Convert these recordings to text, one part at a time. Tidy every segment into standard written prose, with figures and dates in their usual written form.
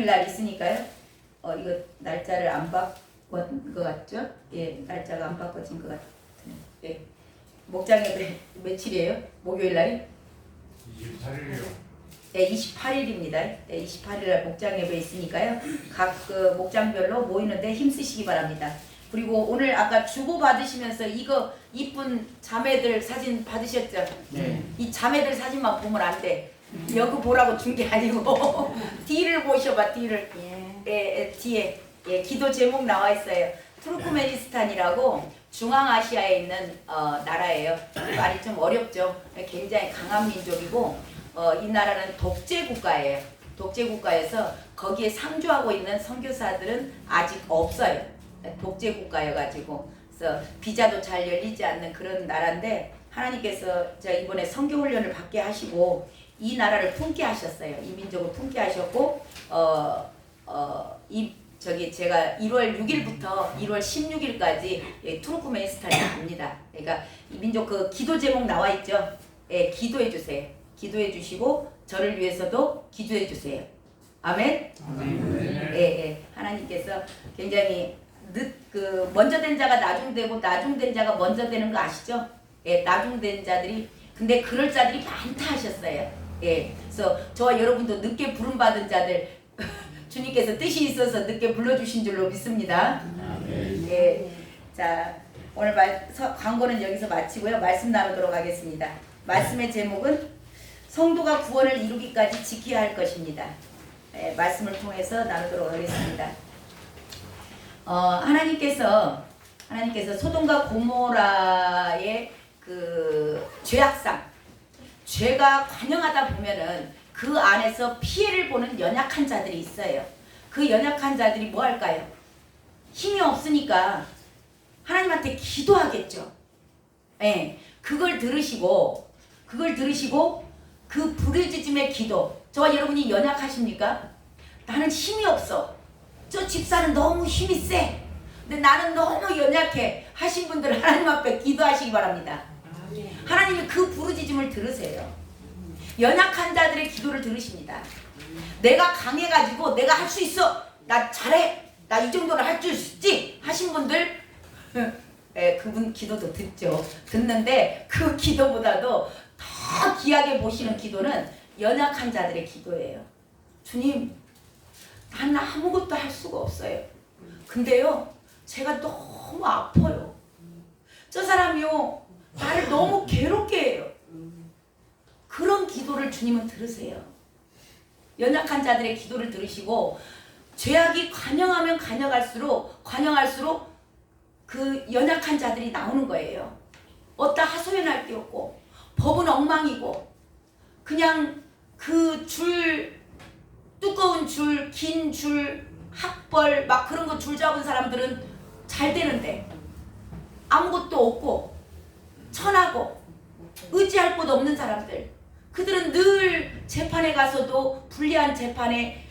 날 있으니까요. 이거 날짜를 안 바꾼 것 같죠? 예, 날짜가 안 바꿔진 것 같아요. 예. 목장의 며칠이에요? 목요일 날이? 28일이요. 네, 28일입니다. 네, 28일날 목장 예배 있으니까요. 각 그 목장별로 모이는데 힘쓰시기 바랍니다. 그리고 오늘 아까 주보 받으시면서 이거 이쁜 자매들 사진 받으셨죠? 네. 이 자매들 사진만 보면 안 돼. 여기 보라고 준 게 아니고 뒤를 보셔봐. 뒤를. 예, 뒤에 기도 제목 나와 있어요. 투르크메니스탄이라고 중앙아시아에 있는 나라예요. 말이 좀 어렵죠. 굉장히 강한 민족이고 이 나라는 독재 국가예요. 독재 국가에서 거기에 상주하고 있는 선교사들은 아직 없어요. 독재 국가여가지고 그래서 비자도 잘 열리지 않는 그런 나라인데 하나님께서 저 이번에 선교 훈련을 받게 하시고 이 나라를 품게 하셨어요. 이 민족을 품게 하셨고 제가 1월 6일부터 1월 16일까지 투르크메니스탄에 갑니다. 그러니까 이 민족 그 기도 제목 나와 있죠. 예, 기도해 주세요. 기도해 주시고 저를 위해서도 기도해 주세요. 아멘. 예, 하나님께서 굉장히 먼저 된 자가 나중되고 나중된 자가 먼저 되는 거 아시죠? 예, 나중된 자들이 근데 그럴 자들이 많다 하셨어요. 예, 그래서 저와 여러분도 늦게 부름 받은 자들 주님께서 뜻이 있어서 늦게 불러주신 줄로 믿습니다. 예, 자 오늘 광고는 여기서 마치고요. 말씀 나누도록 하겠습니다. 말씀의 제목은 성도가 구원을 이루기까지 지켜야 할 것입니다. 예, 말씀을 통해서 나누도록 하겠습니다. 하나님께서 소돔과 고모라의 그 죄악상, 죄가 관영하다 보면은 그 안에서 피해를 보는 연약한 자들이 있어요. 그 연약한 자들이 뭐 할까요? 힘이 없으니까 하나님한테 기도하겠죠. 예, 그걸 들으시고 그 부르짖음의 기도. 저와 여러분이 연약하십니까? 나는 힘이 없어. 저 집사는 너무 힘이 세. 근데 나는 너무 연약해. 하신 분들 하나님 앞에 기도하시기 바랍니다. 하나님이 그 부르짖음을 들으세요. 연약한 자들의 기도를 들으십니다. 내가 강해가지고 내가 할 수 있어. 나 잘해. 나 이 정도는 할 줄 있지. 하신 분들 그분 기도도 듣죠. 듣는데 그 기도보다도 더 귀하게 보시는 기도는 연약한 자들의 기도예요. 주님, 나는 아무것도 할 수가 없어요. 근데요, 제가 너무 아파요. 저 사람이요, 나를 너무 괴롭게 해요. 그런 기도를 주님은 들으세요. 연약한 자들의 기도를 들으시고 죄악이 관영하면 관영할수록 그 연약한 자들이 나오는 거예요. 어디다 하소연할 게 없고 법은 엉망이고 그냥 그 두꺼운 줄, 긴 줄, 학벌 막 그런 거 줄 잡은 사람들은 잘 되는데 아무것도 없고 천하고 의지할 곳 없는 사람들, 그들은 늘 재판에 가서도 불리한 재판에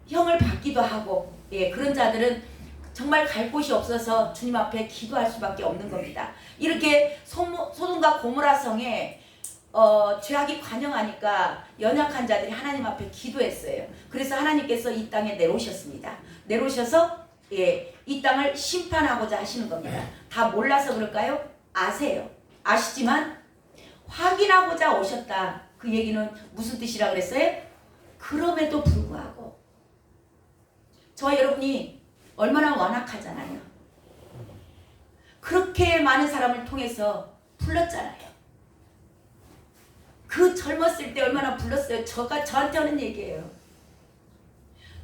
형을 받기도 하고 그런 자들은 정말 갈 곳이 없어서 주님 앞에 기도할 수밖에 없는 겁니다. 이렇게 소돔과 고모라 성에 죄악이 관영하니까 연약한 자들이 하나님 앞에 기도했어요. 그래서 하나님께서 이 땅에 내려오셨습니다. 내려오셔서 이 땅을 심판하고자 하시는 겁니다. 다 몰라서 그럴까요? 아세요. 아시지만 확인하고자 오셨다. 그 얘기는 무슨 뜻이라 그랬어요? 그럼에도 불구하고 저와 여러분이 얼마나 완악하잖아요. 그렇게 많은 사람을 통해서 불렀잖아요. 그 젊었을 때 얼마나 불렀어요. 저한테 하는 얘기예요.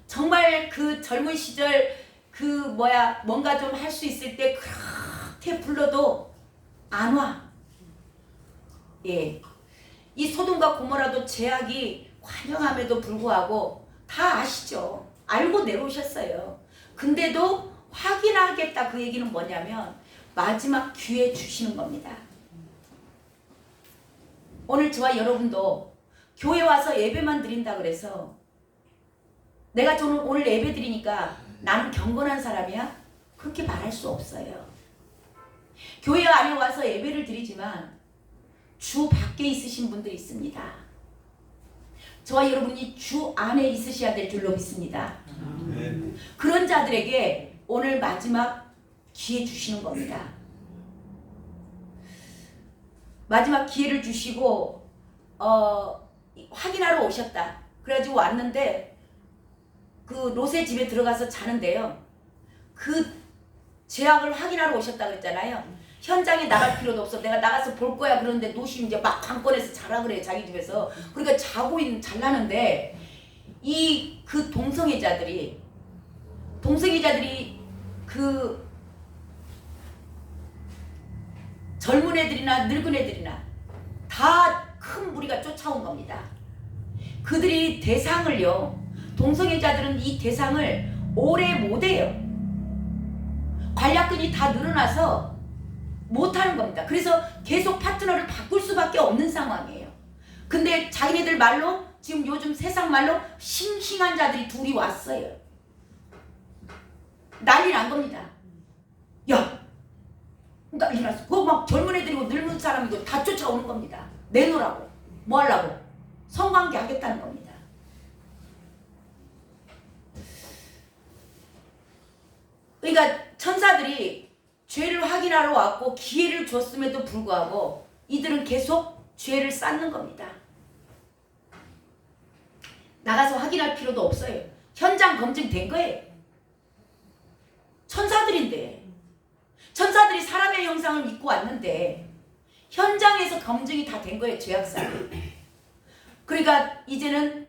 정말 그 젊은 시절 뭔가 좀 할 수 있을 때 그렇게 불러도 안 와. 이 소돔과 고모라도 죄악이 관영함에도 불구하고 다 아시죠. 알고 내려오셨어요. 근데도 확인하겠다. 그 얘기는 뭐냐면 마지막 기회 주시는 겁니다. 오늘 저와 여러분도 교회 와서 예배만 드린다 그래서 내가 오늘 예배 드리니까 나는 경건한 사람이야? 그렇게 말할 수 없어요. 교회 안에 와서 예배를 드리지만 주 밖에 있으신 분들이 있습니다. 저와 여러분이 주 안에 있으셔야 될 줄로 믿습니다. 그런 자들에게 오늘 마지막 기회 주시는 겁니다. 마지막 기회를 주시고 확인하러 오셨다. 그래가지고 왔는데 그 롯의 집에 들어가서 자는데요. 그 죄악을 확인하러 오셨다 그랬잖아요. 현장에 나갈 필요도 없어. 내가 나가서 볼 거야. 그런데 롯이 이제 막 관건에서 자라 그래요. 자기 집에서. 그러니까 잘라는데 그 동성애자들이 그 젊은 애들이나 늙은 애들이나 다 큰 무리가 쫓아온 겁니다. 그들이 대상을요. 동성애자들은 이 대상을 오래 못해요. 관략근이 다 늘어나서 못하는 겁니다. 그래서 계속 파트너를 바꿀 수밖에 없는 상황이에요. 근데 자기네들 말로 지금 요즘 세상 말로 싱싱한 자들이 둘이 왔어요. 난리 난 겁니다. 야! 난리 났어. 그거 막 젊은 애들이고 늙은 사람이고 다 쫓아오는 겁니다. 내놓으라고. 뭐 하려고? 성관계 하겠다는 겁니다. 그러니까 천사들이 죄를 확인하러 왔고 기회를 줬음에도 불구하고 이들은 계속 죄를 쌓는 겁니다. 나가서 확인할 필요도 없어요. 현장 검증된 거예요. 천사들인데, 천사들이 사람의 형상을 믿고 왔는데 현장에서 검증이 다 된 거예요. 죄악사이. 그러니까 이제는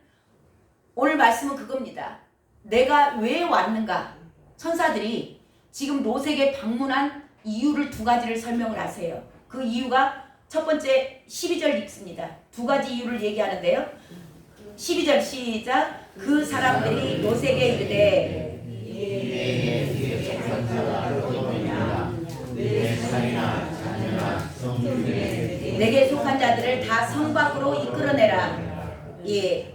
오늘 말씀은 그겁니다. 내가 왜 왔는가? 천사들이 지금 롯에게 방문한 이유를 두 가지를 설명을 하세요. 그 이유가 첫 번째 12절 읽습니다. 두 가지 이유를 얘기하는데요. 12절 시작. 그 사람들이 롯에게 이르되 내게 속한 자들을 다 성 밖으로 이끌어내라. 예.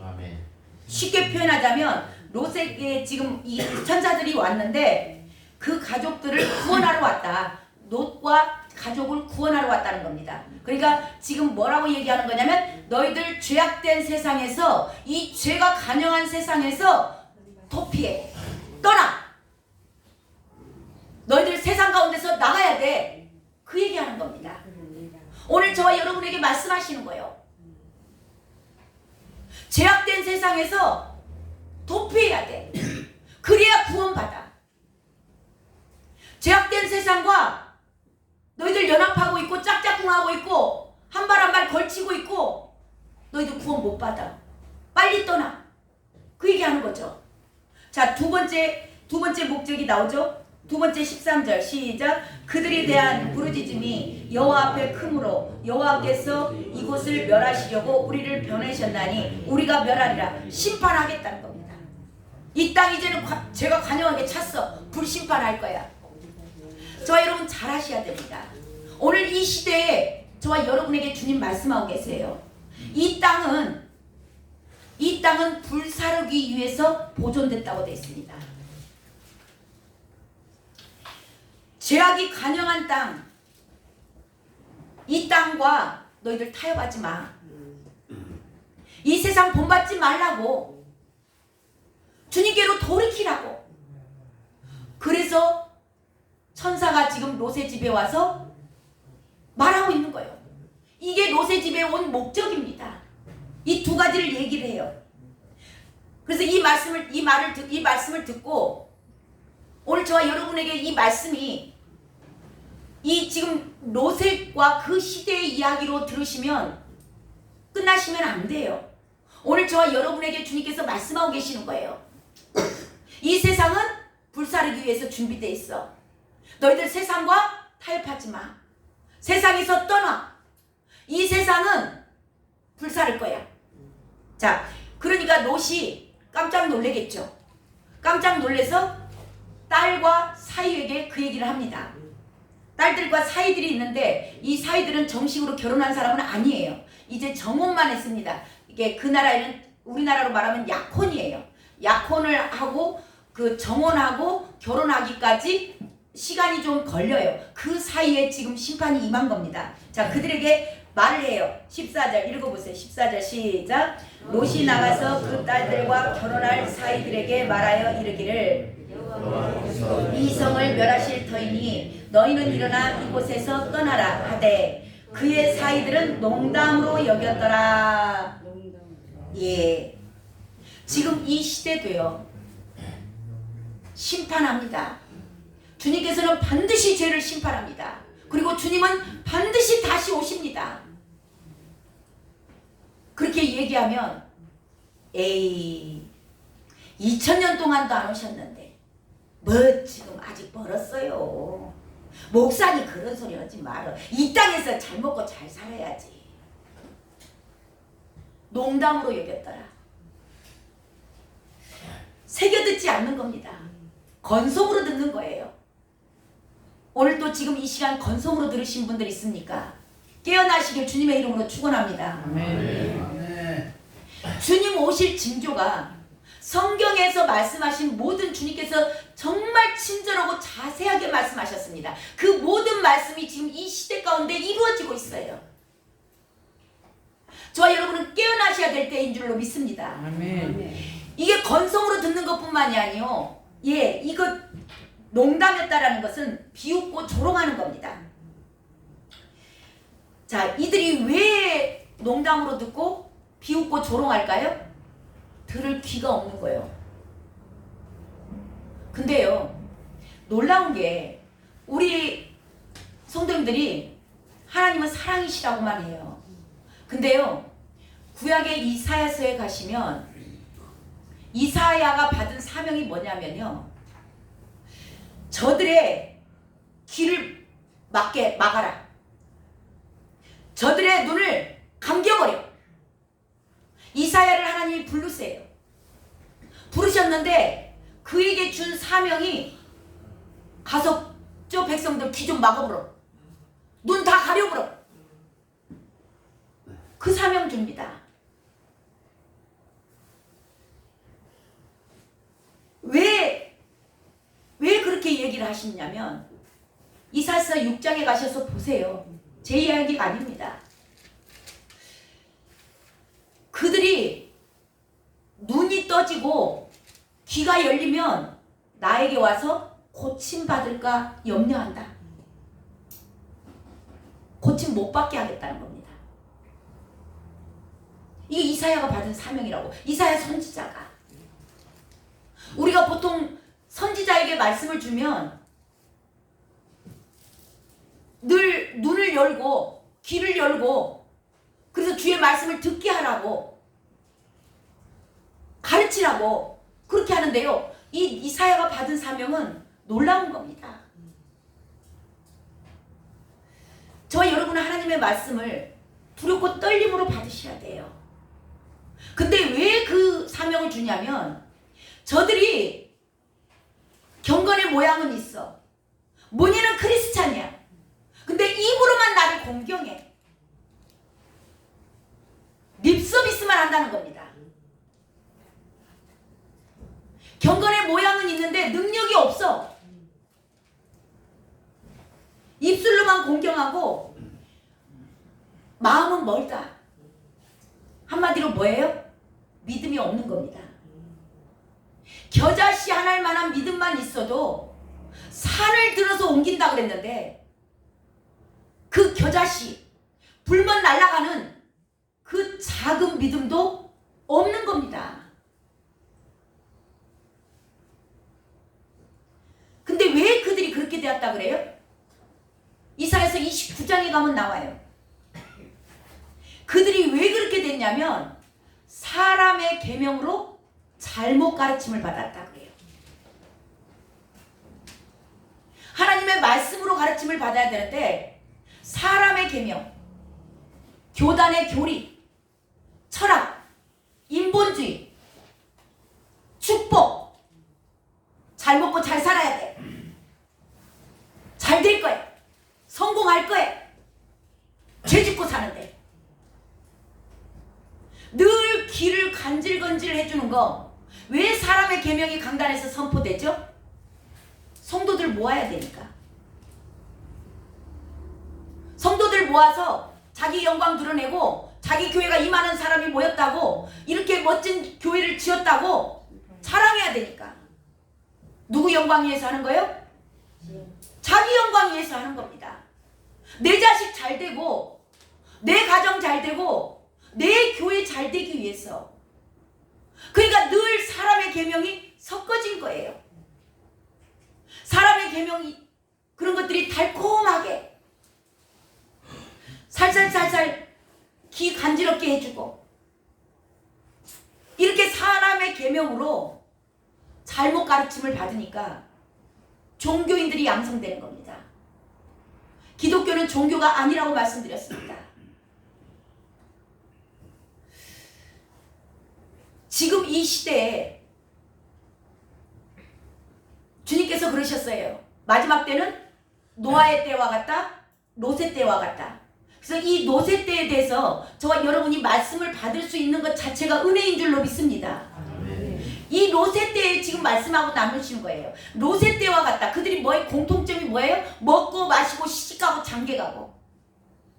쉽게 표현하자면 롯에게 지금 이 천사들이 왔는데 그 가족들을 구원하러 왔다. 롯과 가족을 구원하러 왔다는 겁니다. 그러니까 지금 뭐라고 얘기하는 거냐면 너희들 죄악된 세상에서 이 죄가 간영한 세상에서 도피해. 떠나. 너희들 세상 가운데서 나가야 돼. 그 얘기하는 겁니다. 오늘 저와 여러분에게 말씀하시는 거예요. 죄악된 세상에서 도피해야 돼. 그래야 구원받아. 죄악된 세상과 너희들 연합하고 있고 짝짝꿍하고 있고 한 발 한 발 걸치고 있고 너희들 구원 못 받아. 빨리 떠나. 그 얘기하는 거죠. 자, 두 번째 목적이 나오죠. 두 번째 13절 시작. 그들이 대한 부르짖음이 여호와 앞에 크므로 여호와께서 이곳을 멸하시려고 우리를 보내셨나니 우리가 멸하리라. 심판하겠다는 겁니다. 이 땅 이제는 제가 관영하게 찼어. 불심판할 거야. 저와 여러분 잘 하셔야 됩니다. 오늘 이 시대에 저와 여러분에게 주님 말씀하고 계세요. 이 땅은 불사르기 위해서 보존됐다고 되어 있습니다. 죄악이 간영한 땅, 이 땅과 너희들 타협하지 마. 이 세상 본받지 말라고. 주님께로 돌이키라고. 그래서 천사가 지금 롯의 집에 와서 말하고 있는 거예요. 이게 롯의 집에 온 목적입니다. 이 두 가지를 얘기를 해요. 그래서 이 말씀을 듣고 오늘 저와 여러분에게 이 말씀이 이 지금 롯과 그 시대의 이야기로 들으시면 끝나시면 안 돼요. 오늘 저와 여러분에게 주님께서 말씀하고 계시는 거예요. 이 세상은 불사르기 위해서 준비되어 있어. 너희들 세상과 타협하지 마. 세상에서 떠나. 이 세상은 불사를 거야. 자, 그러니까 롯이 깜짝 놀래겠죠. 깜짝 놀래서 딸과 사위에게 그 얘기를 합니다. 딸들과 사위들이 있는데 이 사위들은 정식으로 결혼한 사람은 아니에요. 이제 정혼만 했습니다. 이게 그 나라에는 우리나라로 말하면 약혼이에요. 약혼을 하고 그 정혼하고 결혼하기까지 시간이 좀 걸려요. 그 사이에 지금 심판이 임한 겁니다. 자, 그들에게 말을 해요. 14절 읽어보세요. 14절 시작. 롯이 나가서 그 딸들과 결혼할 사이들에게 말하여 이르기를 이 성을 멸하실 터이니 너희는 일어나 이곳에서 떠나라 하되 그의 사이들은 농담으로 여겼더라. 예, 지금 이 시대도요 심판합니다. 주님께서는 반드시 죄를 심판합니다. 그리고 주님은 반드시 다시 오십니다. 그렇게 얘기하면 에이 2000년 동안도 안 오셨는데 뭐 지금 아직 멀었어요. 목사님 그런 소리 하지 말어. 이 땅에서 잘 먹고 잘 살아야지. 농담으로 여겼더라. 새겨듣지 않는 겁니다. 건성으로 듣는 거예요. 오늘 또 지금 이 시간 건성으로 들으신 분들 있습니까? 깨어나시길 주님의 이름으로 축원합니다. 아멘. 주님 오실 징조가 성경에서 말씀하신 모든 주님께서 정말 친절하고 자세하게 말씀하셨습니다. 그 모든 말씀이 지금 이 시대 가운데 이루어지고 있어요. 저와 여러분은 깨어나셔야 될 때인 줄로 믿습니다. 아멘. 이게 건성으로 듣는 것뿐만이 아니요. 예, 이거 농담했다라는 것은 비웃고 조롱하는 겁니다. 자, 이들이 왜 농담으로 듣고 비웃고 조롱할까요? 들을 귀가 없는 거예요. 근데요, 놀라운 게 우리 성도님들이 하나님은 사랑이시라고만 해요. 근데요, 구약의 이사야서에 가시면 이사야가 받은 사명이 뭐냐면요, 저들의 귀를 막아라. 저들의 눈을 감겨버려. 이사야를 하나님이 부르세요. 부르셨는데 그에게 준 사명이 가서 저 백성들 귀 좀 막아버려. 눈 다 가려버려. 그 사명 줍니다. 왜 그렇게 얘기를 하시냐면 이사야서 6장에 가셔서 보세요. 제 이야기가 아닙니다. 그들이 눈이 떠지고 귀가 열리면 나에게 와서 고침받을까 염려한다. 고침 못 받게 하겠다는 겁니다. 이게 이사야가 받은 사명이라고. 이사야 선지자가. 우리가 보통 선지자에게 말씀을 주면 늘 눈을 열고 귀를 열고 그래서 주의 말씀을 듣게 하라고 가르치라고 그렇게 하는데요. 이 이사야가 받은 사명은 놀라운 겁니다. 저와 여러분은 하나님의 말씀을 두렵고 떨림으로 받으셔야 돼요. 근데 왜 그 사명을 주냐면 저들이 경건의 모양은 있어. 본인은 크리스찬이야. 근데 입으로만 나를 공경해. 립서비스만 한다는 겁니다. 경건의 모양은 있는데 능력이 없어. 입술로만 공경하고 마음은 멀다. 한마디로 뭐예요? 믿음이 없는 겁니다. 겨자씨 하나일 만한 믿음만 있어도 산을 들어서 옮긴다 그랬는데 그 겨자씨, 불만 날아가는 그 작은 믿음도 없는 겁니다. 근데 왜 그들이 그렇게 되었다 그래요? 이사야서 29장에 가면 나와요. 그들이 왜 그렇게 됐냐면 사람의 계명으로 잘못 가르침을 받았다 그래요. 하나님의 말씀으로 가르침을 받아야 되는데 사람의 계명, 교단의 교리, 철학, 인본주의, 축복, 잘 먹고 잘 살아야 돼. 잘 될 거야. 성공할 거야. 죄 짓고 사는데. 늘 귀를 간질간질 해주는 거. 왜 사람의 계명이 강단에서 선포되죠? 성도들 모아야 되니까. 성도들 모아서 자기 영광 드러내고 자기 교회가 이만한 사람이 모였다고 이렇게 멋진 교회를 지었다고 자랑해야 되니까. 누구 영광 위해서 하는 거예요? 자기 영광 위해서 하는 겁니다. 내 자식 잘 되고 내 가정 잘 되고 내 교회 잘 되기 위해서. 그러니까 늘 사람의 계명이 섞어진 거예요. 사람의 계명이 그런 것들이 달콤하게 살살살살 귀 간지럽게 해주고 이렇게 사람의 계명으로 잘못 가르침을 받으니까 종교인들이 양성되는 겁니다. 기독교는 종교가 아니라고 말씀드렸습니다. 지금 이 시대에 주님께서 그러셨어요. 마지막 때는 노아의 때와 같다, 롯의 때와 같다. 그래서 이 롯의 때에 대해서 저와 여러분이 말씀을 받을 수 있는 것 자체가 은혜인 줄로 믿습니다. 이 롯의 때에 지금 말씀하고 나누시는 거예요. 롯의 때와 같다. 그들이 뭐의 공통점이 뭐예요? 먹고 마시고 시집가고 장가가고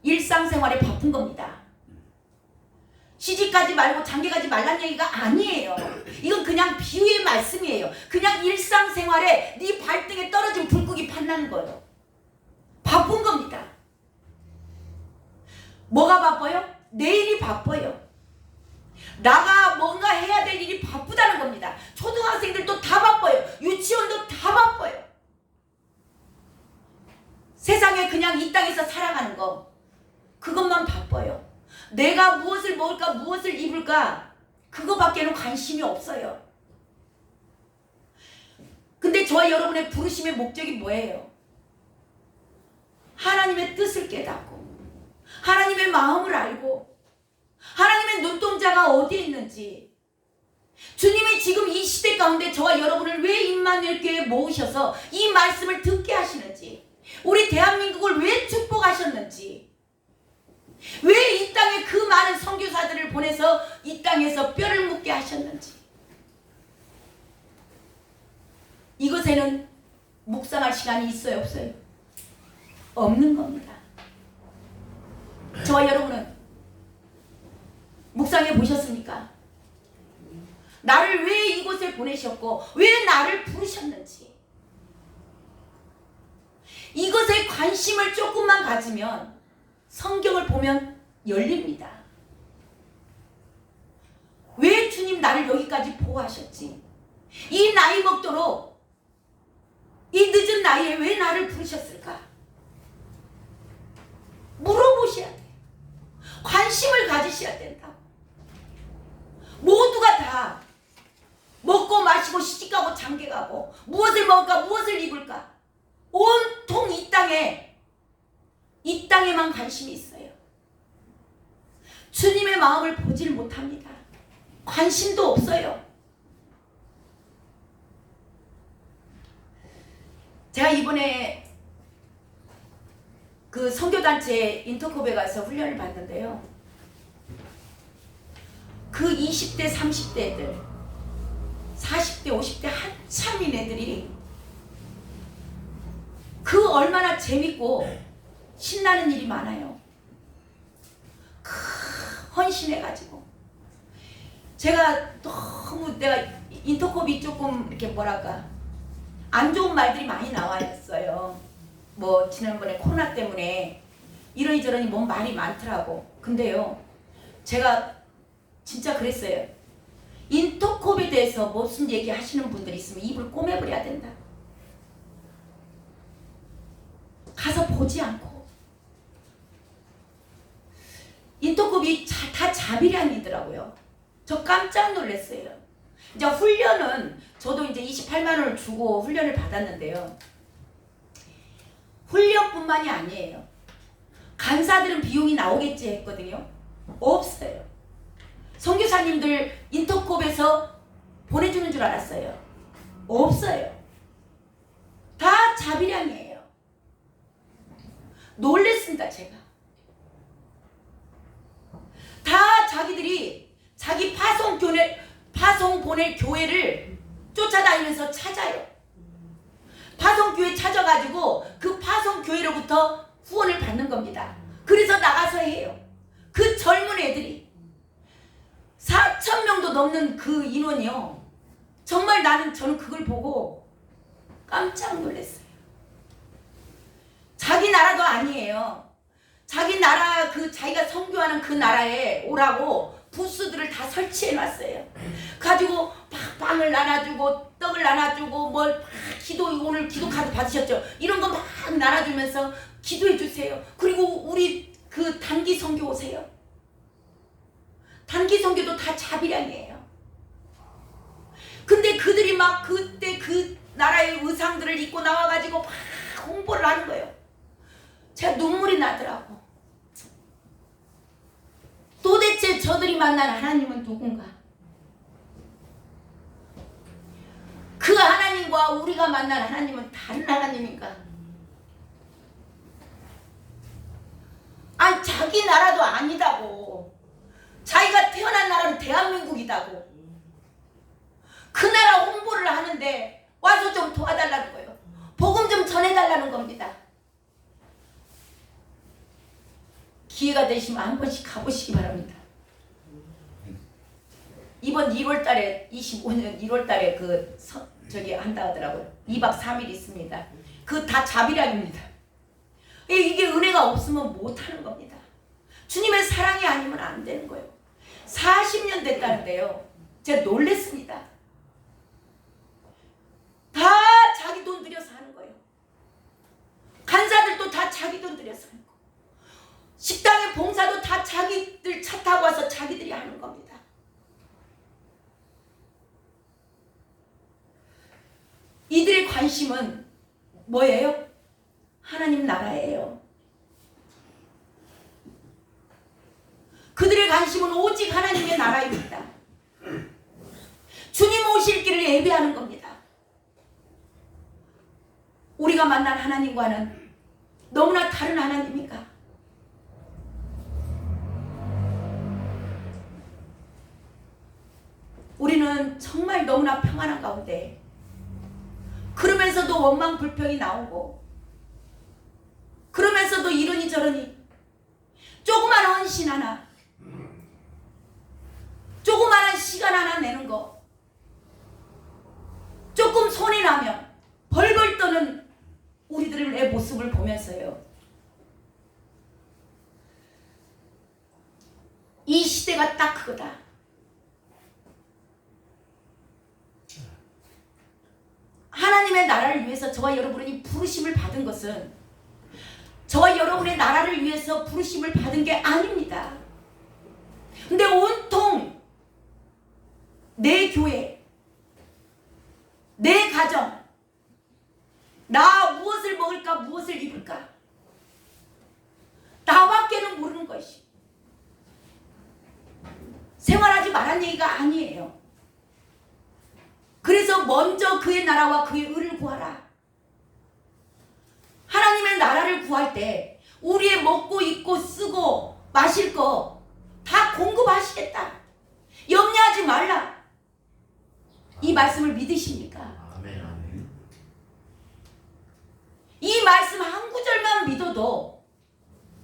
일상생활에 바쁜 겁니다. 시집가지 말고 장가가지 말란 얘기가 아니에요. 이건 그냥 비유의 말씀이에요. 그냥 일상생활에 네 발등에 떨어진 불고기 판나는 거예요. 바쁜 겁니다. 뭐가 바빠요? 내일이 바빠요. 나가 뭔가 해야 될 일이 바쁘다는 겁니다. 초등학생들도 다 바빠요. 유치원도 다 바빠요. 세상에 그냥 이 땅에서 살아가는 거 그것만 바빠요. 내가 무엇을 먹을까 무엇을 입을까 그거밖에는 관심이 없어요. 근데 저와 여러분의 부르심의 목적이 뭐예요? 하나님의 뜻을 깨닫고 하나님의 마음을 알고 하나님의 눈동자가 어디에 있는지, 주님이 지금 이 시대 가운데 저와 여러분을 왜 임마누엘 교회에 모으셔서 이 말씀을 듣게 하시는지, 우리 대한민국을 왜 축복하셨는지, 왜 이 땅에 그 많은 선교사들을 보내서 이 땅에서 뼈를 묻게 하셨는지, 이것에는 묵상할 시간이 있어요, 없어요? 없는 겁니다. 저와 여러분은 묵상해 보셨습니까? 나를 왜 이곳에 보내셨고 왜 나를 부르셨는지, 이것에 관심을 조금만 가지면 성경을 보면 열립니다. 왜 주님 나를 여기까지 보호하셨지? 이 나이 먹도록 이 늦은 나이에 왜 나를 부르셨을까? 물어보셔야 돼요. 관심을 가지셔야 된다고. 모두가 다 먹고 마시고 시집가고 장가가고 무엇을 먹을까 무엇을 입을까 온통 이 땅에만 관심이 있어요. 주님의 마음을 보질 못합니다. 관심도 없어요. 제가 이번에 그 선교단체 인터컵에 가서 훈련을 받는데요. 그 20대, 30대 애들, 40대, 50대 한참인 애들이 그 얼마나 재밌고 신나는 일이 많아요. 헌신해가지고. 제가 너무 내가 인터컵이 조금 이렇게 뭐랄까 안 좋은 말들이 많이 나왔어요. 뭐 지난번에 코로나 때문에 이러니 뭐 말이 많더라고. 근데요, 제가 진짜 그랬어요. 인터컵에 대해서 무슨 얘기 하시는 분들이 있으면 입을 꼬매버려야 된다. 가서 보지 않고. 인터컵이 다 자비량이더라고요. 저 깜짝 놀랐어요. 이제 훈련은 저도 이제 28만 원을 주고 훈련을 받았는데요. 훈련뿐만이 아니에요. 간사들은 비용이 나오겠지 했거든요. 없어요. 선교사님들 인터컵에서 보내주는 줄 알았어요. 없어요. 다 자비량이에요. 놀랬습니다, 제가. 다 자기들이 자기 파송 보낼 교회를 쫓아다니면서 찾아요. 파송교회 찾아가지고 그 파송교회로부터 후원을 받는 겁니다. 그래서 나가서 해요. 그 젊은 애들이 4,000명도 넘는 그 인원이요. 정말 저는 그걸 보고 깜짝 놀랐어요. 자기 나라도 아니에요. 자기 나라 자기가 선교하는 그 나라에 오라고 부스들을 다 설치해 놨어요. 가지고 막 빵을 나눠주고 떡을 나눠주고 오늘 기도 카드 받으셨죠? 이런 거 막 나눠주면서 기도해 주세요. 그리고 우리 그 단기 선교 오세요. 단기 선교도 다 자비량이에요. 근데 그들이 막 그때 그 나라의 의상들을 입고 나와가지고 막 홍보를 하는 거예요. 제가 눈물이 나더라고. 도대체 저들이 만난 하나님은 누군가? 그 하나님과 우리가 만난 하나님은 다른 하나님인가? 아니 자기 나라도 아니다고. 자기가 태어난 나라는 대한민국이다고. 그 나라 홍보를 하는데 와서 좀 도와달라는 거예요. 복음 좀 전해달라는 겁니다. 기회가 되시면 한 번씩 가보시기 바랍니다. 이번 1월달에 25년 1월달에 저기 한다 하더라고요. 2박 3일 있습니다. 그 다 자비량입니다. 이게 은혜가 없으면 못하는 겁니다. 주님의 사랑이 아니면 안 되는 거예요. 40년 됐다는데요. 제가 놀랬습니다. 다 자기 돈 들여서 하는 거예요. 간사들도 다 자기 돈 들여서 하는 거예요. 식당의 봉사도 다 자기들 차 타고 와서 자기들이 하는 겁니다. 이들의 관심은 뭐예요? 하나님 나라예요. 그들의 관심은 오직 하나님의 나라입니다. 주님 오실 길을 예배하는 겁니다. 우리가 만난 하나님과는 너무나 다른 하나님인가? 우리는 정말 너무나 평안한 가운데 그러면서도 원망 불평이 나오고 그러면서도 이러니 저러니 조그만 헌신 하나 조그마한 시간 하나 내는 거 조금 손이 나면 벌벌 떠는 우리들의 모습을 보면서요. 이 시대가 딱 그거다. 하나님의 나라를 위해서 저와 여러분이 부르심을 받은 것은 저와 여러분의 나라를 위해서 부르심을 받은 게 아닙니다. 근데 온통 내 교회, 내 가정, 나 무엇을 먹을까 무엇을 입을까 나밖에는 모르는 것이 생활하지 말란 얘기가 아니에요. 그래서 먼저 그의 나라와 그의 의를 구하라. 하나님의 나라를 구할 때 우리의 먹고 입고 쓰고 마실 거 다 공급하시겠다. 염려하지 말라. 이 말씀을 믿으십니까? 아멘. 이 말씀 한 구절만 믿어도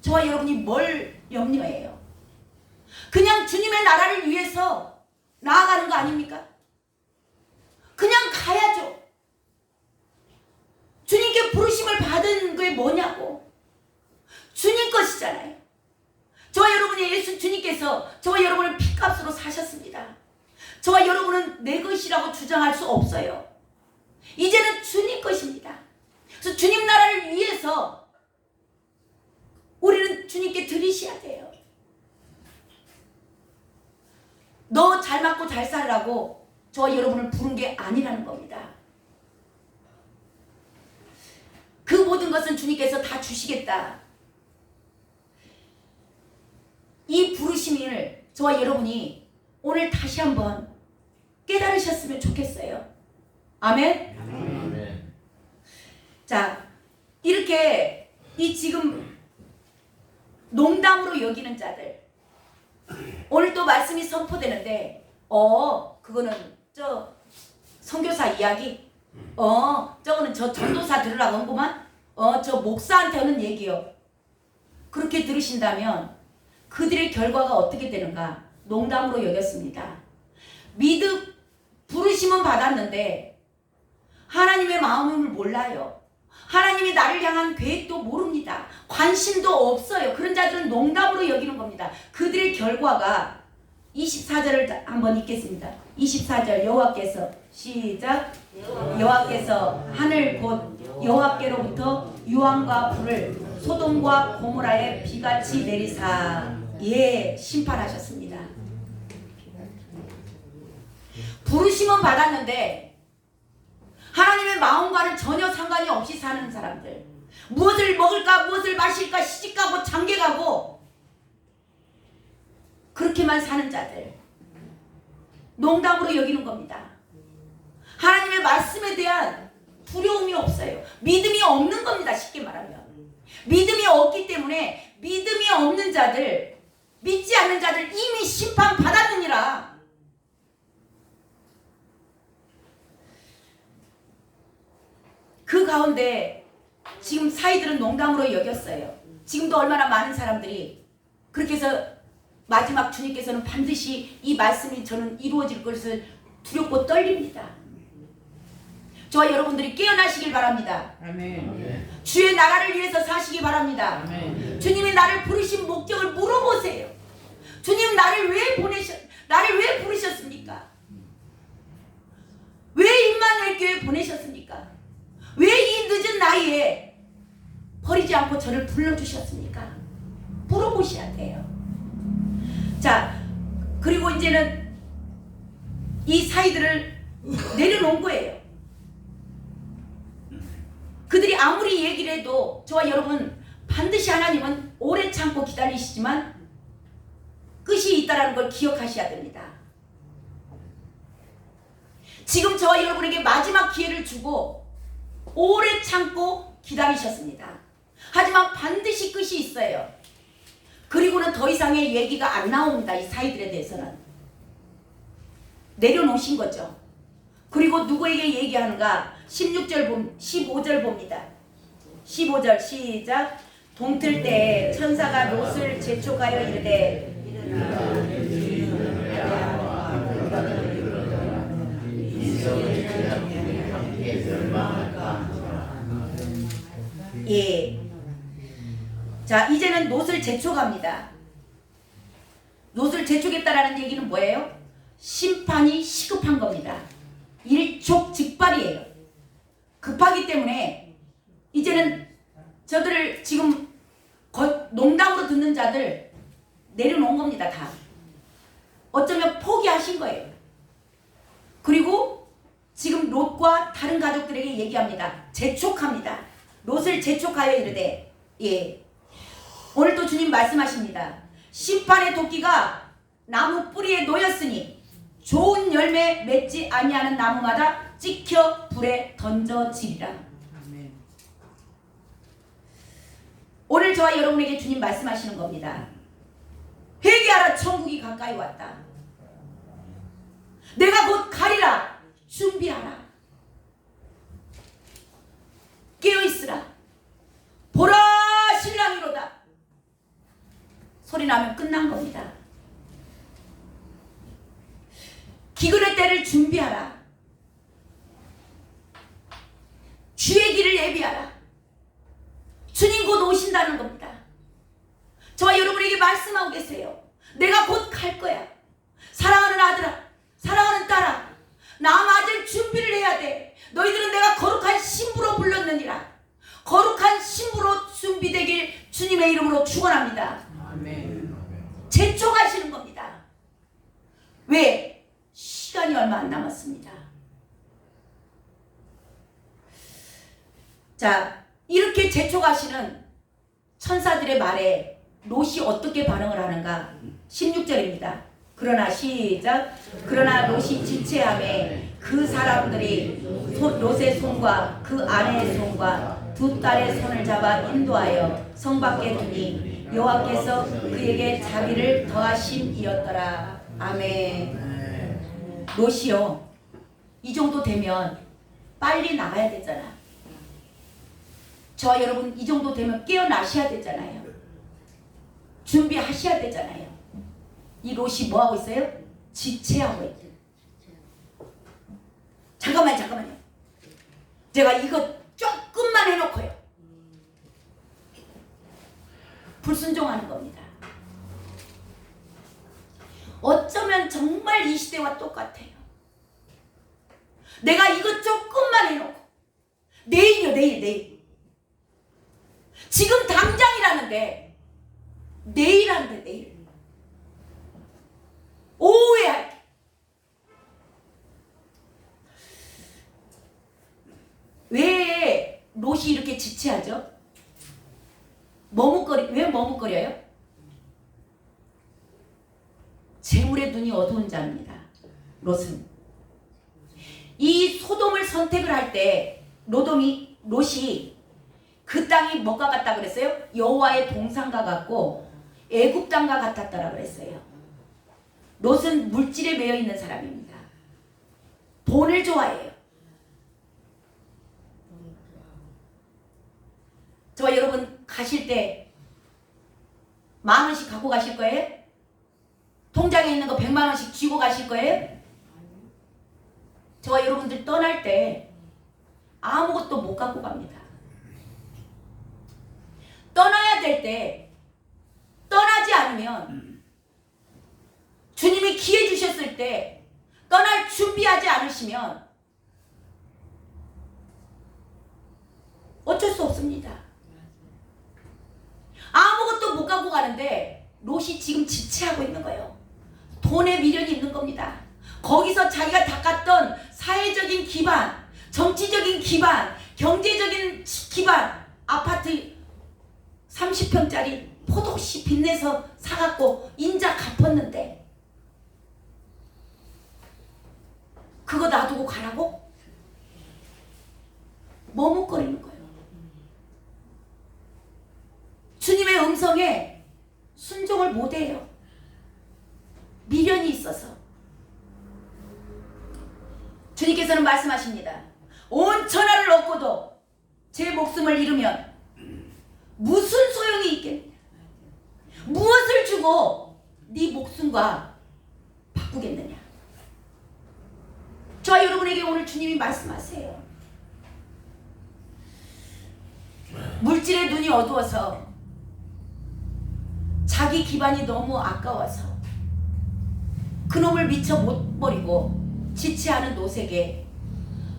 저와 여러분이 뭘 염려해요? 그냥 주님의 나라를 위해서 나아가는 거 아닙니까? 그냥 가야죠. 주님께 부르심을 받은 게 뭐냐고. 주님 것이잖아요. 저와 여러분의 예수 주님께서 저와 여러분을 피값으로 사셨습니다. 저와 여러분은 내 것이라고 주장할 수 없어요. 이제는 주님 것입니다. 그래서 주님 나라를 위해서 우리는 주님께 드리셔야 돼요. 너 잘 맞고 잘 살라고 저와 여러분을 부른 게 아니라는 겁니다. 그 모든 것은 주님께서 다 주시겠다. 이 부르심을 저와 여러분이 오늘 다시 한번 깨달으셨으면 좋겠어요. 아멘? 아멘. 자, 이렇게 이 지금 농담으로 여기는 자들 오늘 또 말씀이 선포되는데 그거는 저 선교사 이야기 저거는 저 전도사 들으라고 한 거만 저 목사한테 하는 얘기요. 그렇게 들으신다면 그들의 결과가 어떻게 되는가? 농담으로 여겼습니다. 부르심은 받았는데 하나님의 마음을 몰라요. 하나님이 나를 향한 계획도 모릅니다. 관심도 없어요. 그런 자들은 농담으로 여기는 겁니다. 그들의 결과가 24절을 한번 읽겠습니다. 24절 여호와께서 시작. 여호와께서 하늘 곧 여호와께로부터 유황과 불을 소돔과 고모라에 비같이 내리사 심판하셨습니다. 부르심은 받았는데 하나님의 마음과는 전혀 상관이 없이 사는 사람들, 무엇을 먹을까 무엇을 마실까 시집가고 장계가고 그렇게만 사는 자들, 농담으로 여기는 겁니다. 하나님의 말씀에 대한 두려움이 없어요. 믿음이 없는 겁니다. 쉽게 말하면 믿음이 없기 때문에 믿음이 없는 자들, 믿지 않는 자들 이미 심판받았느니라. 그 가운데 지금 사이들은 농담으로 여겼어요. 지금도 얼마나 많은 사람들이 그렇게 해서 마지막 주님께서는 반드시 이 말씀이 저는 이루어질 것을 두렵고 떨립니다. 저와 여러분들이 깨어나시길 바랍니다. 아멘. 주의 나라를 위해서 사시기 바랍니다. 아멘. 주님이 나를 부르신 목적을 물어보세요. 주님 나를 왜 부르셨습니까? 왜 임마누엘 교회 보내셨습니까? 왜 이 늦은 나이에 버리지 않고 저를 불러주셨습니까? 물어보셔야 돼요. 자, 그리고 이제는 이 사이들을 내려놓은 거예요. 그들이 아무리 얘기를 해도 저와 여러분 반드시 하나님은 오래 참고 기다리시지만 끝이 있다는 걸 기억하셔야 됩니다. 지금 저와 여러분에게 마지막 기회를 주고 오래 참고 기다리셨습니다. 하지만 반드시 끝이 있어요. 그리고는 더 이상의 얘기가 안 나옵니다. 이 사이들에 대해서는 내려놓으신 거죠. 그리고 누구에게 얘기하는가? 15절 봅니다. 15절 시작. 동틀 때 천사가 롯을 재촉하여 이르되 예. 자, 이제는 롯을 재촉합니다. 롯을 재촉했다라는 얘기는 뭐예요? 심판이 시급한 겁니다. 일촉즉발이에요. 급하기 때문에 이제는 저들을 지금 농담으로 듣는 자들 내려놓은 겁니다. 다. 어쩌면 포기하신 거예요. 그리고 지금 롯과 다른 가족들에게 얘기합니다. 재촉합니다. 롯을 재촉하여 이르되 오늘 또 주님 말씀하십니다. 심판의 도끼가 나무 뿌리에 놓였으니 좋은 열매 맺지 아니하는 나무마다 찍혀 불에 던져지리라. 아멘. 오늘 저와 여러분에게 주님 말씀하시는 겁니다. 회개하라, 천국이 가까이 왔다. 내가 곧 가리라, 준비하라. 깨어있으라. 보라, 신랑이로다. 소리 나면 끝난 겁니다. 기근의 때를 준비하라. 주의 길을 예비하라. 주님 곧 오신다는 겁니다. 저와 여러분에게 말씀하고 계세요. 내가 곧 갈 거야. 사랑하는 아들아, 사랑하는 딸아, 나 맞을 준비를 해야 돼. 너희들은 내가 거룩한 신부로 불렀느니라. 거룩한 신부로 준비되길 주님의 이름으로 축원합니다. 아멘. 재촉하시는 겁니다. 왜? 시간이 얼마 안 남았습니다. 자, 이렇게 재촉하시는 천사들의 말에 롯이 어떻게 반응을 하는가? 16절입니다. 그러나 시작. 그러나 롯이 지체함에 그 사람들이 롯의 손과 그 아내의 손과 두 딸의 손을 잡아 인도하여 성 밖에 두니 여호와께서 그에게 자비를 더하심이었더라. 아멘. 롯이요, 이 정도 되면 빨리 나가야 되잖아. 저와 여러분 이 정도 되면 깨어나셔야 되잖아요. 준비하셔야 되잖아요. 이 롯이 뭐 하고 있어요? 지체하고 있어요. 잠깐만요. 제가 이거 조금만 해놓고요. 불순종하는 겁니다. 어쩌면 정말 이 시대와 똑같아요. 내가 이거 조금만 해놓고 내일이요, 내일. 지금 당장이라는데 내일 하는데 내일. 오후에 할게. 왜 롯이 이렇게 지체하죠? 왜 머뭇거려요? 재물의 눈이 어두운 자입니다. 롯은 이 소돔을 선택을 할 때 롯이 그 땅이 뭐가 같다 그랬어요? 여호와의 동산과 같고 애굽 땅과 같았다라 그랬어요. 롯은 물질에 매여 있는 사람입니다. 돈을 좋아해요. 저와 여러분 가실 때 10,000원씩 갖고 가실 거예요? 통장에 있는 거 100,000원씩 쥐고 가실 거예요? 저와 여러분들 떠날 때 아무것도 못 갖고 갑니다. 떠나야 될 때 떠나지 않으면 주님이 기회 주셨을 때 떠날 준비하지 않으시면 어쩔 수 없습니다. 아무것도 못 갖고 가는데 롯이 지금 지체하고 있는 거예요. 돈에 미련이 있는 겁니다. 거기서 자기가 닦았던 사회적인 기반, 정치적인 기반, 경제적인 기반, 아파트 30평짜리 포도씨 빚내서 사갖고 인자 갚았는데 그거 놔두고 가라고? 머뭇거리는 거예요. 주님의 음성에 순종을 못해요. 미련이 있어서. 주님께서는 말씀하십니다. 온 천하를 얻고도 제 목숨을 잃으면 무슨 소용이 있겠느냐. 무엇을 주고 네 목숨과 바꾸겠느냐. 저와 여러분에게 오늘 주님이 말씀하세요. 물질의 눈이 어두워서 자기 기반이 너무 아까워서 그놈을 미처 못 버리고 지체하는 롯에게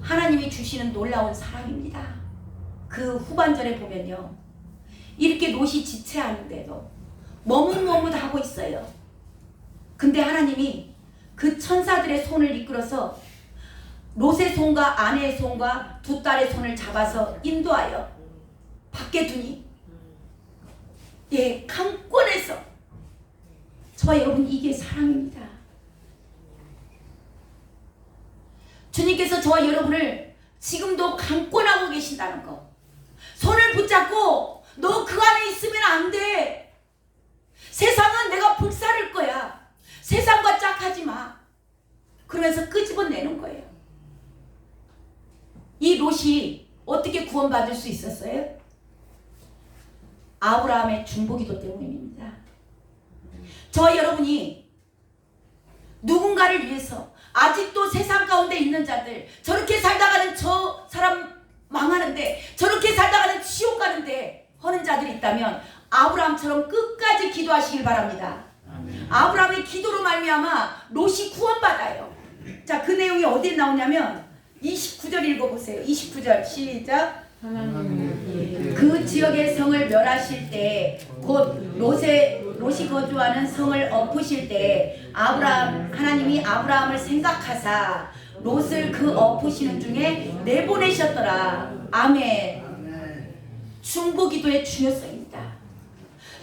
하나님이 주시는 놀라운 사랑입니다. 그 후반전에 보면요. 이렇게 롯이 지체하는데도 머뭇머뭇하고 있어요. 근데 하나님이 그 천사들의 손을 이끌어서 롯의 손과 아내의 손과 두 딸의 손을 잡아서 인도하여 밖에 두니 강권에서 저와 여러분 이게 사랑입니다. 주님께서 저와 여러분을 지금도 강권하고 계신다는 거. 손을 붙잡고 너 그 안에 있으면 안 돼. 세상은 내가 불사를 거야. 세상과 짝하지 마. 그러면서 끄집어내는 거예요. 이 롯이 어떻게 구원받을 수 있었어요? 아브라함의 중보기도 때문입니다. 저와 여러분이 누군가를 위해서 아직도 세상 가운데 있는 자들, 저렇게 살다가는 저 사람 망하는데, 저렇게 살다가는 지옥 가는데 하는 자들이 있다면 아브라함처럼 끝까지 기도하시길 바랍니다. 아브라함의 기도로 말미암아 롯이 구원받아요. 자, 그 내용이 어디에 나오냐면 29절 읽어보세요. 29절 시작. 그 지역의 성을 멸하실 때 곧 롯이 거주하는 성을 엎으실 때 하나님이 아브라함을 생각하사 롯을 그 엎으시는 중에 내보내셨더라. 아멘. 중보기도의 중요성입니다.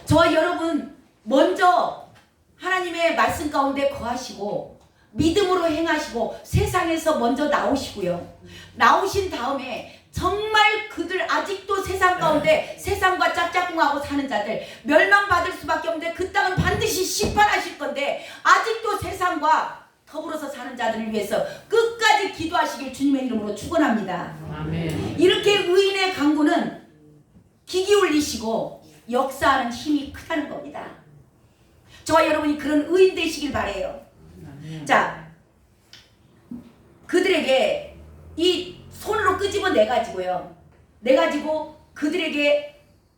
저와 여러분 먼저 하나님의 말씀 가운데 거하시고 믿음으로 행하시고 세상에서 먼저 나오시고요. 나오신 다음에 정말 그들 아직도 세상 가운데 세상과 짝짝꿍하고 사는 자들 멸망받을 수밖에 없는데 그 땅은 반드시 심판하실 건데 아직도 세상과 더불어서 사는 자들을 위해서 끝까지 기도하시길 주님의 이름으로 축원합니다. 아멘. 이렇게 의인의 강구는 기기 울리시고 역사하는 힘이 크다는 겁니다. 저와 여러분이 그런 의인 되시길 바래요. 자, 그들에게 이 손으로 끄집어 내가지고요. 내가지고 그들에게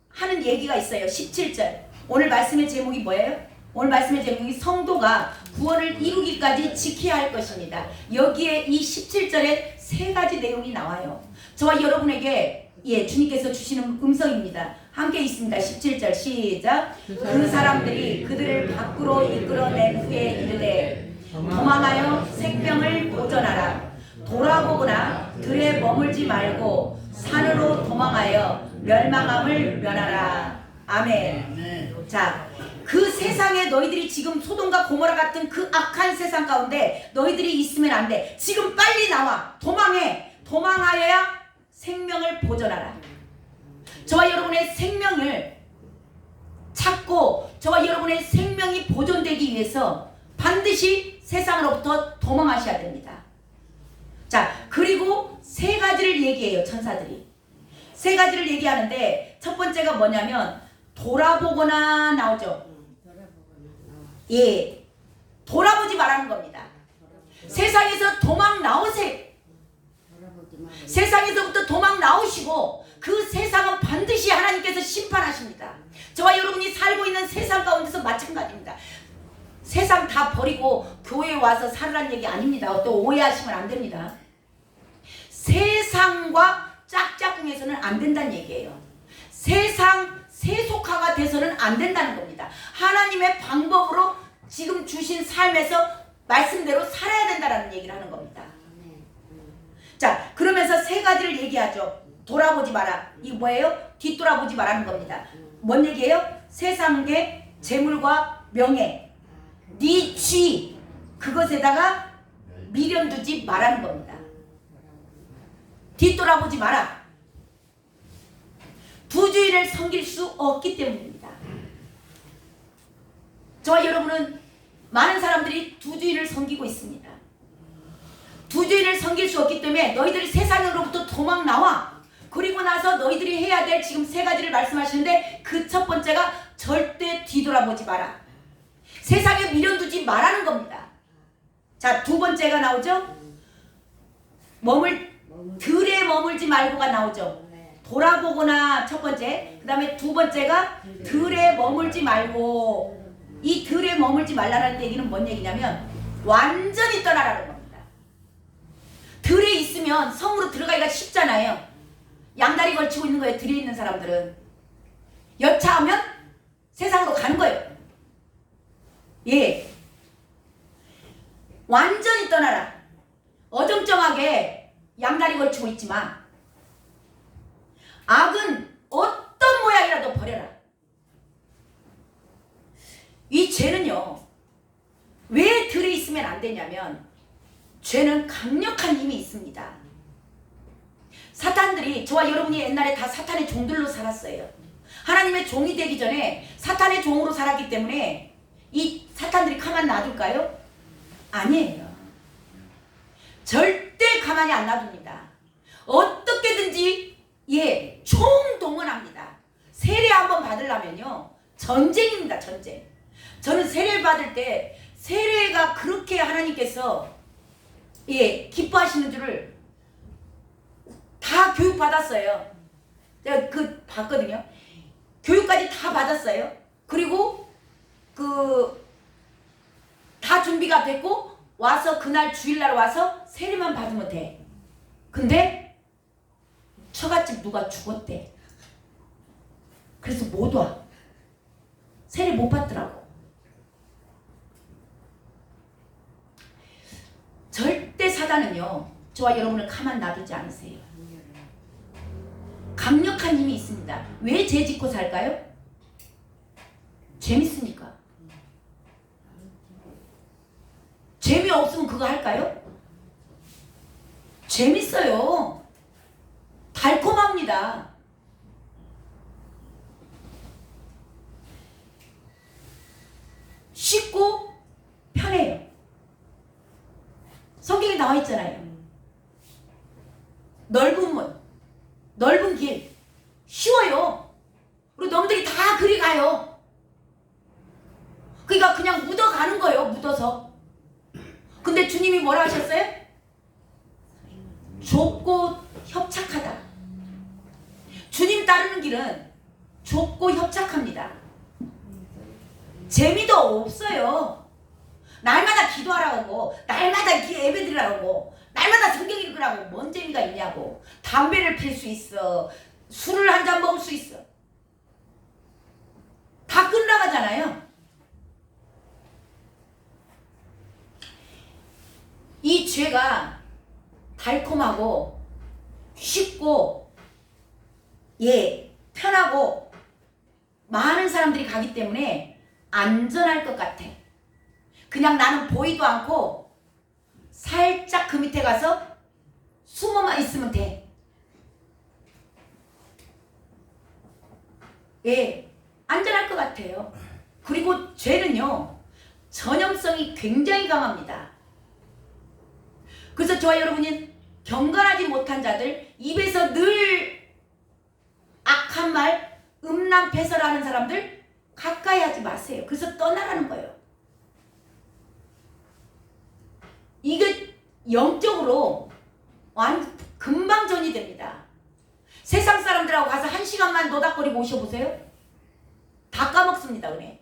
하는 얘기가 있어요. 17절. 오늘 말씀의 제목이 뭐예요? 오늘 말씀의 제목이 성도가 구원을 이루기까지 지켜야 할 것입니다. 여기에 이 17절에 세 가지 내용이 나와요. 저와 여러분에게 주님께서 주시는 음성입니다. 함께 있습니다. 17절 시작. 그 사람들이 그들을 밖으로 이끌어낸 후에 이르되 도망하여 생명을 보전하라. 돌아보거나 들에 머물지 말고 산으로 도망하여 멸망함을 면하라. 아멘. 자, 그 세상에 너희들이 지금 소돔과 고모라 같은 그 악한 세상 가운데 너희들이 있으면 안 돼. 지금 빨리 나와. 도망해. 도망하여야 생명을 보존하라. 저와 여러분의 생명을 찾고 저와 여러분의 생명이 보존되기 위해서 반드시 세상으로부터 도망하셔야 됩니다. 자, 그리고 세 가지를 얘기해요. 천사들이. 세 가지를 얘기하는데 첫 번째가 뭐냐면 돌아보거나 나오죠. 예, 돌아보지 말라는 겁니다. 세상에서 도망 나오세요. 세상에서부터 도망 나오시고 그 세상은 반드시 하나님께서 심판하십니다. 저와 여러분이 살고 있는 세상 가운데서 마찬가지입니다. 세상 다 버리고 교회에 와서 살으라는 얘기 아닙니다. 또 오해하시면 안 됩니다. 세상과 짝짝꿍해서는 안 된다는 얘기예요. 세상 세속화가 돼서는 안 된다는 겁니다. 하나님의 방법으로 지금 주신 삶에서 말씀대로 살아야 된다는 얘기를 하는 겁니다. 자, 그러면서 세 가지를 얘기하죠. 돌아보지 마라. 이거 뭐예요? 뒤돌아보지 말라는 겁니다. 뭔 얘기예요? 세상의 재물과 명예, 네 쥐, 그것에다가 미련 두지 말라는 겁니다. 뒤돌아보지 마라. 두 주인을 섬길 수 없기 때문입니다. 저와 여러분은 많은 사람들이 두 주인을 섬기고 있습니다. 두 주인을 섬길 수 없기 때문에 너희들이 세상으로부터 도망 나와. 그리고 나서 너희들이 해야 될 지금 세 가지를 말씀하시는데 그 첫 번째가 절대 뒤돌아보지 마라. 세상에 미련 두지 말라는 겁니다. 자, 두 번째가 나오죠. 들에 머물지 말고가 나오죠. 돌아보거나 첫 번째, 그 다음에 두 번째가 들에 머물지 말고. 이 들에 머물지 말라는 얘기는 뭔 얘기냐면 완전히 떠나라는 겁니다. 들에 있으면 성으로 들어가기가 쉽잖아요. 양다리 걸치고 있는 거예요. 들에 있는 사람들은. 여차하면 세상으로 가는 거예요. 예, 완전히 떠나라. 어정쩡하게 양다리 걸치고 있지 마. 악은 어떤 모양이라도 버려라. 이 죄는요, 왜 들에 있으면 안 되냐면 죄는 강력한 힘이 있습니다. 사탄들이, 저와 여러분이 옛날에 다 사탄의 종들로 살았어요. 하나님의 종이 되기 전에 사탄의 종으로 살았기 때문에 이 사탄들이 가만 놔둘까요? 아니에요. 절대 가만히 안 놔둡니다. 어떻게든지 총동원합니다. 세례 한번 받으려면요 전쟁입니다. 전쟁. 저는 세례 받을 때 세례가 그렇게 하나님께서 기뻐하시는 줄을 다 교육받았어요. 제가 봤거든요. 교육까지 다 받았어요. 그리고 다 준비가 됐고 와서 그날 주일날 와서 세례만 받으면 돼. 근데 처갓집 누가 죽었대. 그래서 못 와. 세례 못 받더라고. 절대 사단은요 저와 여러분을 가만 놔두지 않으세요. 강력한 힘이 있습니다. 왜 죄 짓고 살까요? 재밌으니까. 재미없으면 그거 할까요? 재밌어요. 달콤합니다. 쉽고 편해요. 성경에 나와 있잖아요. 넓은 문, 넓은 길, 쉬워요. 그리고 너희들이 다 그리 가요. 그러니까 그냥 길은 좁고 협착합니다. 재미도 없어요. 날마다 기도하라고, 날마다 예배드리라고, 날마다 성경 읽으라고 뭔 재미가 있냐고. 담배를 필 수 있어. 술을 한 잔 먹을 수 있어. 다 끝나가잖아요. 이 죄가 달콤하고 쉽고 편하고 많은 사람들이 가기 때문에 안전할 것 같아. 그냥 나는 보이도 않고 살짝 그 밑에 가서 숨어만 있으면 돼. 안전할 것 같아요. 그리고 죄는요, 전염성이 굉장히 강합니다. 그래서 저와 여러분이 경건하지 못한 자들, 입에서 늘 악한 말, 음란 패설하는 사람들 가까이 하지 마세요. 그래서 떠나라는 거예요. 이게 영적으로 금방 전이 됩니다. 세상 사람들하고 가서 1시간만 노닥거리고 오셔보세요. 다 까먹습니다. 은혜.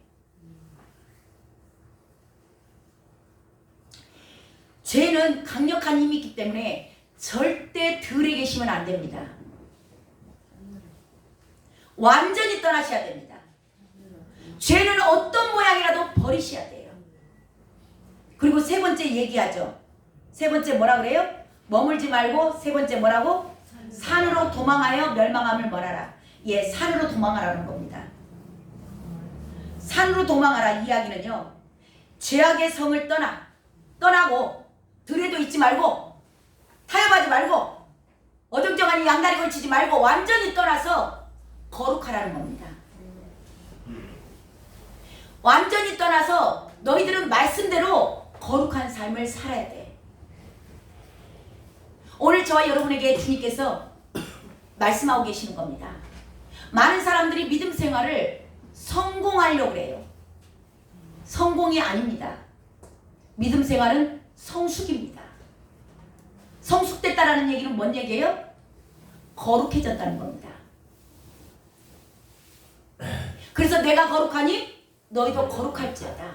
죄는 강력한 힘이 있기 때문에 절대 들에 계시면 안 됩니다. 완전히 떠나셔야 됩니다. 죄는 어떤 모양이라도 버리셔야 돼요. 그리고 세 번째 얘기하죠. 세 번째 뭐라 그래요? 머물지 말고, 세 번째 뭐라고? 산으로 도망하여 멸망함을 멀어라. 산으로 도망하라는 겁니다. 산으로 도망하라 이야기는요, 죄악의 성을 떠나고 들에도 있지 말고 타협하지 말고 어정쩡하니 양다리 걸치지 말고 완전히 떠나서 거룩하라는 겁니다. 완전히 떠나서 너희들은 말씀대로 거룩한 삶을 살아야 돼. 오늘 저와 여러분에게 주님께서 말씀하고 계시는 겁니다. 많은 사람들이 믿음 생활을 성공하려고 그래요. 성공이 아닙니다. 믿음 생활은 성숙입니다. 성숙됐다라는 얘기는 뭔 얘기예요? 거룩해졌다는 겁니다. 그래서 내가 거룩하니 너희도 거룩할지어다.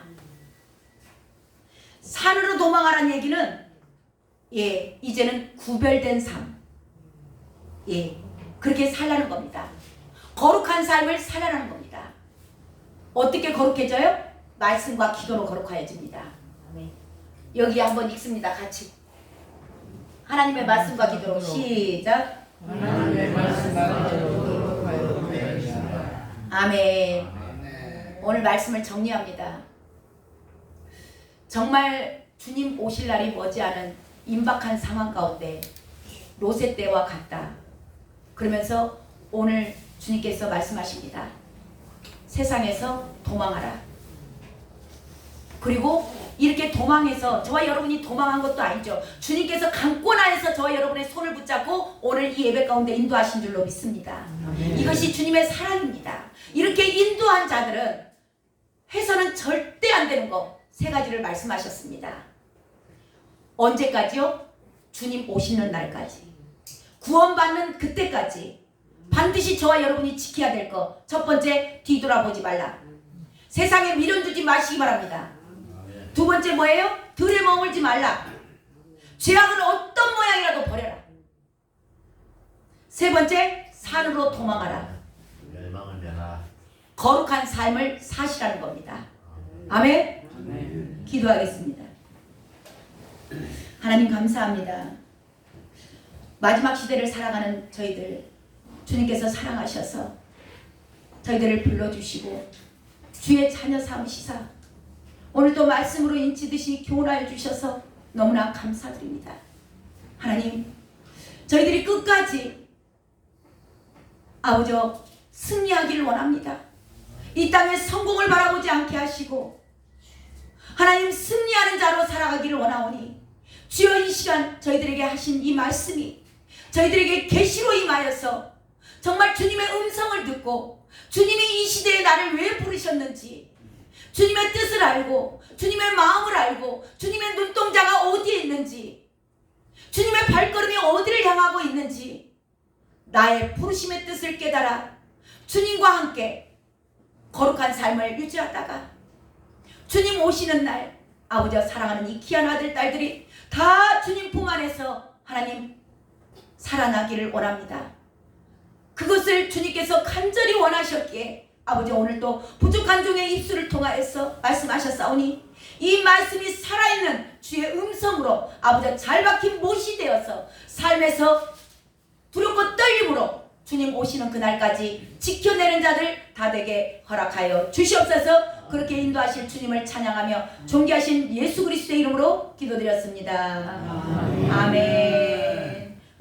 산으로 도망하라는 얘기는 이제는 구별된 삶, 그렇게 살라는 겁니다. 거룩한 삶을 살아라는 겁니다. 어떻게 거룩해져요? 말씀과 기도로 거룩해집니다. 여기 한번 읽습니다. 같이. 하나님의 말씀과 기도로 시작. 하나님의 말씀과 기도로 거룩하여지이다. 아멘. 오늘 말씀을 정리합니다. 정말 주님 오실 날이 머지않은 임박한 상황 가운데 롯의 때와 같다. 그러면서 오늘 주님께서 말씀하십니다. 세상에서 도망하라. 그리고 이렇게 도망해서 저와 여러분이 도망한 것도 아니죠. 주님께서 강권하에서 저와 여러분의 손을 붙잡고 오늘 이 예배 가운데 인도하신 줄로 믿습니다. 이것이 주님의 사랑입니다. 이렇게 인도한 자들은 해서는 절대 안 되는 거 세 가지를 말씀하셨습니다. 언제까지요? 주님 오시는 날까지. 구원받는 그때까지 반드시 저와 여러분이 지켜야 될 거. 첫 번째, 뒤돌아보지 말라. 세상에 미련 두지 마시기 바랍니다. 두 번째 뭐예요? 들에 머물지 말라. 죄악은 어떤 모양이라도 버려라. 세 번째, 산으로 도망하라. 멸망을 면하라. 거룩한 삶을 사시라는 겁니다. 아멘. 기도하겠습니다. 하나님 감사합니다. 마지막 시대를 살아가는 저희들 주님께서 사랑하셔서 저희들을 불러주시고 주의 자녀 삼으시사 오늘도 말씀으로 인치듯이 교훈하여 주셔서 너무나 감사드립니다. 하나님, 저희들이 끝까지 아버지여 승리하기를 원합니다. 이 땅에 성공을 바라보지 않게 하시고 하나님 승리하는 자로 살아가기를 원하오니 주여 이 시간 저희들에게 하신 이 말씀이 저희들에게 계시로 임하여서 정말 주님의 음성을 듣고 주님이 이 시대에 나를 왜 부르셨는지 주님의 뜻을 알고 주님의 마음을 알고 주님의 눈동자가 어디에 있는지 주님의 발걸음이 어디를 향하고 있는지 나의 부르심의 뜻을 깨달아 주님과 함께 거룩한 삶을 유지하다가 주님 오시는 날 아버지와 사랑하는 이 귀한 아들 딸들이 다 주님 품 안에서 하나님 살아나기를 원합니다. 그것을 주님께서 간절히 원하셨기에 아버지 오늘도 부족한 종의 입술을 통하여서 말씀하셨사오니 이 말씀이 살아있는 주의 음성으로 아버지와 잘 박힌 못이 되어서 삶에서 두렵고 떨림으로 주님 오시는 그날까지 지켜내는 자들 다 되게 허락하여 주시옵소서. 그렇게 인도하실 주님을 찬양하며 존귀하신 예수 그리스도의 이름으로 기도드렸습니다. 아멘.